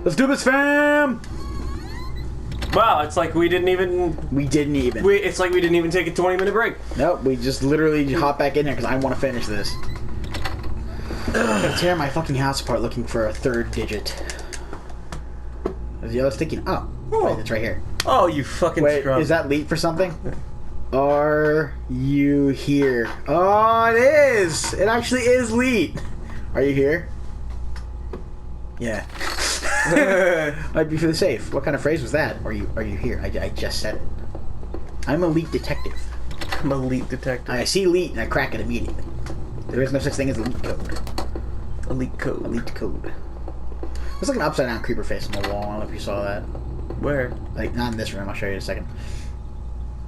Let's do this, fam! Wow, it's like we didn't even... It's like we didn't even take a 20-minute break. Nope, we just literally hop back in there because I want to finish this. I'm gonna tear my fucking house apart looking for a third digit. Is the other sticking? Oh, wait, it's right here. Oh, you fucking scrub. Is that lead for something? Are you here? Oh, it is! It actually is lead. Are you here? Yeah. Might be for the safe. What kind of phrase was that? Are you here? I just said it. I'm a leak detective. I'm a leak detective. I see leak and I crack it immediately. There is no such thing as a leak code. A leak code. A leak code. There's like an upside down creeper face on the wall. I don't know if you saw that. Where? Like, not in this room. I'll show you in a second.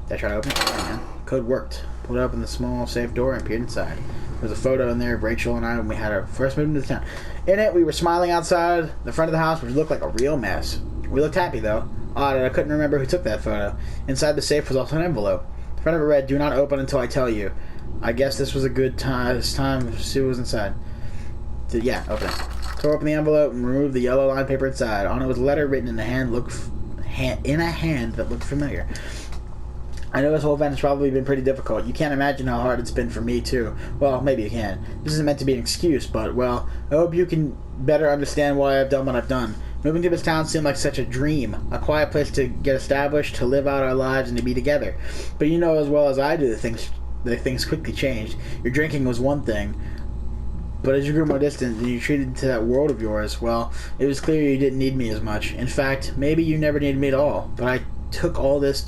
Did I try to open it? Yeah, man. Code worked. Pulled it open the small safe door and peered inside. There's a photo in there of Rachel and I when we had our first move into town. In it, we were smiling outside the front of the house, which looked like a real mess. We looked happy, though. Odd, I couldn't remember who took that photo. Inside the safe was also an envelope. The front of it read, "Do not open until I tell you." I guess this was a good time. This time, Sue was inside. Yeah, open it. Tore open the envelope and removed the yellow lined paper inside. On it was a letter written in a hand that looked familiar. I know this whole event has probably been pretty difficult. You can't imagine how hard it's been for me, too. Well, maybe you can. This isn't meant to be an excuse, but, well, I hope you can better understand why I've done what I've done. Moving to this town seemed like such a dream. A quiet place to get established, to live out our lives, and to be together. But you know as well as I do that things quickly changed. Your drinking was one thing, but as you grew more distant and you treated to that world of yours, well, it was clear you didn't need me as much. In fact, maybe you never needed me at all, but it took all this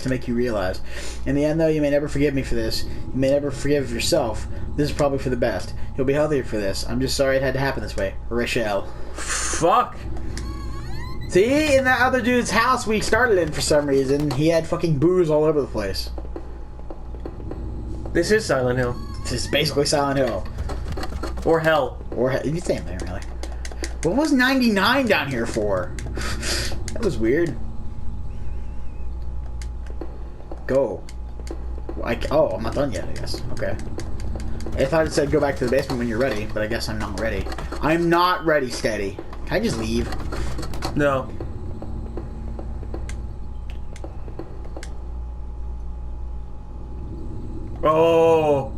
to make you realize. In the end, though, you may never forgive me for this. You may never forgive yourself. This is probably for the best. You'll be healthier for this. I'm just sorry it had to happen this way. Rachel. Fuck. See, in that other dude's house we started in for some reason, he had fucking booze all over the place. This is Silent Hill. This is basically Silent Hill. Or Hell. Or the same thing, really. What was 99 down here for? That was weird. Go. Oh, I'm not done yet, I guess. Okay. I thought it said go back to the basement when you're ready, but I guess I'm not ready. I'm not ready, Steady. Can I just leave? No. Oh.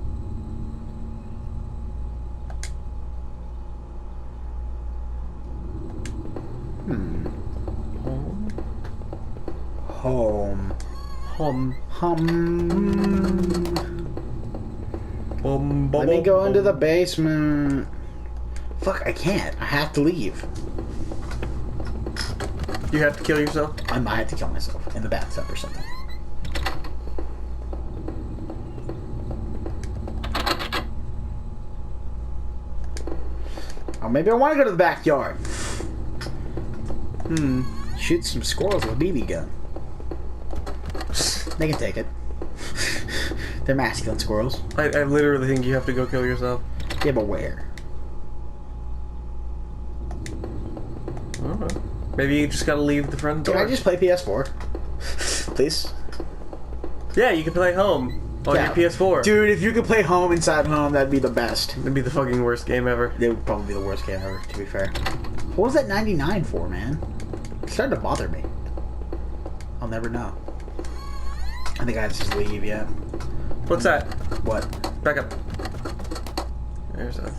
Home. Let me go into the basement. Fuck, I can't. I have to leave. You have to kill yourself? I might have to kill myself in the bathtub or something. Or maybe I want to go to the backyard. Shoot some squirrels with a BB gun. They can take it. They're masculine squirrels. I literally think you have to go kill yourself. Yeah, but where? Okay. Maybe you just gotta leave the front door. Can I just play PS4? Please? Yeah, you can play Home on your PS4. Dude, if you could play Home inside Home, that'd be the best. It'd be the fucking worst game ever. It would probably be the worst game ever, to be fair. What was that 99 for, man? It's starting to bother me. I'll never know. I think I have to just leave, yeah. What's that? What? Back up. There's a...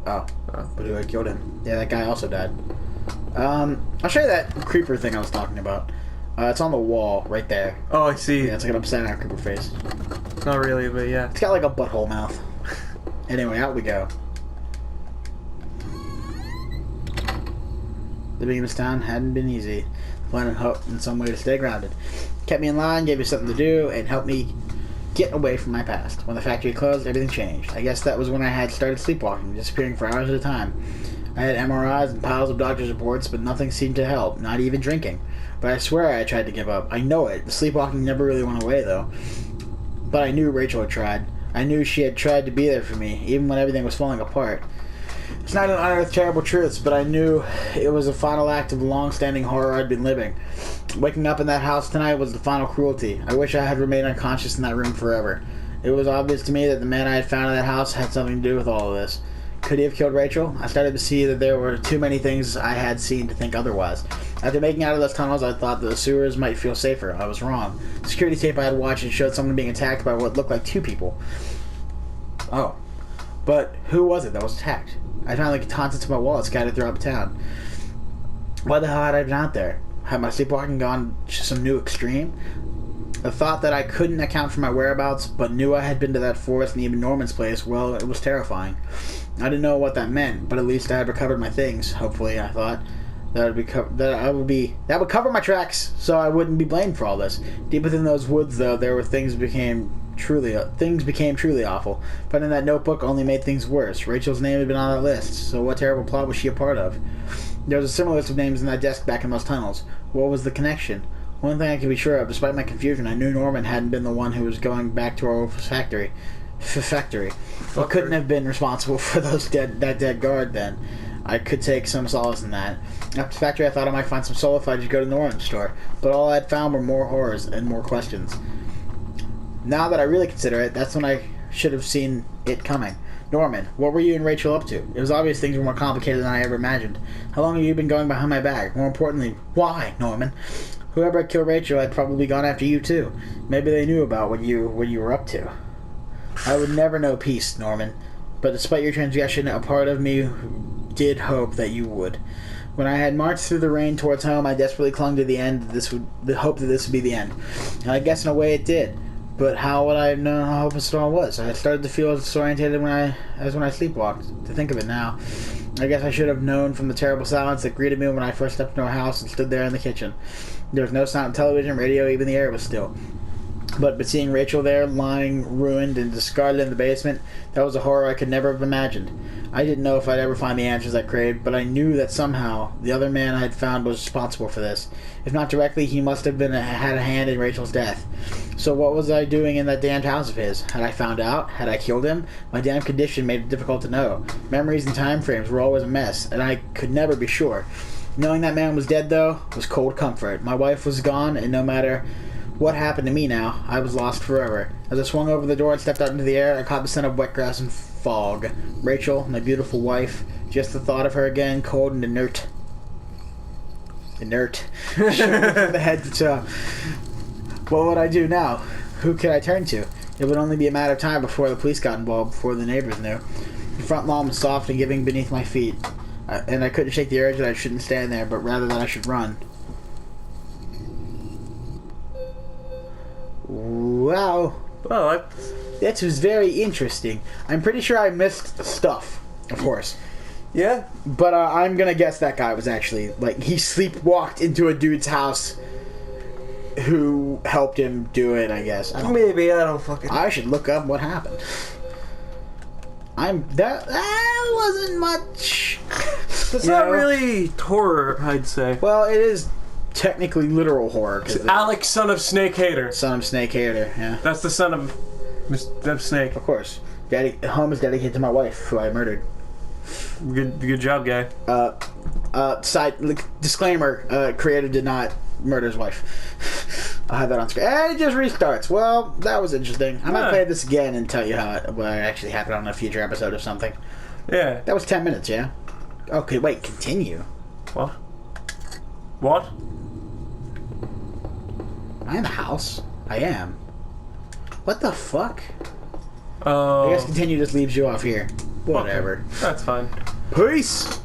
Oh. But I killed him. Yeah, that guy also died. I'll show you that creeper thing I was talking about. It's on the wall, right there. Oh, I see. Yeah, it's like an upside down creeper face. Not really, but yeah. It's got like a butthole mouth. Anyway, out we go. Living in this town hadn't been easy. Finding hope in some way to stay grounded. Kept me in line, gave me something to do, and helped me get away from my past. When the factory closed, everything changed. I guess that was when I had started sleepwalking, disappearing for hours at a time. I had MRIs and piles of doctor's reports, but nothing seemed to help, not even drinking. But I swear I tried to give up. I know it. The sleepwalking never really went away, though. But I knew Rachel had tried. I knew she had tried to be there for me, even when everything was falling apart. It's not an unearthed terrible truths, but I knew it was a final act of the long-standing horror I'd been living. Waking up in that house tonight was the final cruelty. I wish I had remained unconscious in that room forever. It was obvious to me that the man I had found in that house had something to do with all of this. Could he have killed Rachel? I started to see that there were too many things I had seen to think otherwise. After making out of those tunnels, I thought that the sewers might feel safer. I was wrong. The security tape I had watched showed someone being attacked by what looked like 2 people. Oh. But who was it that was attacked? I found the contents of my wallet scattered throughout town. Why the hell had I been out there? Had my sleepwalking gone to some new extreme? The thought that I couldn't account for my whereabouts, but knew I had been to that forest and even Norman's place, well, it was terrifying. I didn't know what that meant, but at least I had recovered my things. Hopefully, I thought that would cover my tracks, so I wouldn't be blamed for all this. Deep within those woods, though, there were things became truly awful. But in that notebook, only made things worse. Rachel's name had been on that list, so what terrible plot was she a part of? There was a similar list of names in that desk back in those tunnels. What was the connection? One thing I could be sure of, despite my confusion, I knew Norman hadn't been the one who was going back to our old factory. He couldn't have been responsible for that dead guard then. I could take some solace in that. After the factory, I thought I might find some solace if I just go to Norman's store, but all I had found were more horrors and more questions. Now that I really consider it, that's when I should have seen it coming. Norman, what were you and Rachel up to? It was obvious things were more complicated than I ever imagined. How long have you been going behind my back? More importantly, why, Norman? Whoever had killed Rachel had probably gone after you too. Maybe they knew about what you were up to. I would never know peace, Norman, but despite your transgression, a part of me did hope that you would. When I had marched through the rain towards home, I desperately clung to the hope that this would be the end. And I guess in a way it did. But how would I have known how hopeless it all was? I started to feel disorientated when I sleepwalked. To think of it now, I guess I should have known from the terrible silence that greeted me when I first stepped into our house and stood there in the kitchen. There was no sound of television, radio, even the air was still. But seeing Rachel there, lying ruined and discarded in the basement, that was a horror I could never have imagined. I didn't know if I'd ever find the answers I craved, but I knew that somehow the other man I had found was responsible for this. If not directly, he must have had a hand in Rachel's death. So what was I doing in that damned house of his? Had I found out? Had I killed him? My damned condition made it difficult to know. Memories and time frames were always a mess, and I could never be sure. Knowing that man was dead, though, was cold comfort. My wife was gone, and no matter what happened to me now, I was lost forever. As I swung over the door and stepped out into the air, I caught the scent of wet grass and fog. Rachel, my beautiful wife, just the thought of her again, cold and inert. Inert. From the head to toe. What would I do now? Who could I turn to? It would only be a matter of time before the police got involved, before the neighbors knew. The front lawn was soft and giving beneath my feet, and I couldn't shake the urge that I shouldn't stand there, but rather that I should run. Wow. Well, That was very interesting. I'm pretty sure I missed stuff, of course. yeah. But I'm gonna guess that guy was actually, like, he sleepwalked into a dude's house who helped him do it, I guess. Maybe, I don't fucking... I should look up what happened. That wasn't much. It's not really horror, I'd say. Well, it is technically literal horror. Alex, son of Snake Hater. Son of Snake Hater, yeah. That's the son of Snake. Of course. Home is dedicated to my wife, who I murdered. Good job, guy. Disclaimer, creator did not murder his wife. I'll have that on screen. And it just restarts. Well, that was interesting. I might play this again and tell you what actually happened on a future episode or something. Yeah. That was 10 minutes, yeah? Okay, wait, continue. What? What? Am I in the house? I am. What the fuck? Oh. I guess continue just leaves you off here. Whatever. Okay. That's fine. Peace!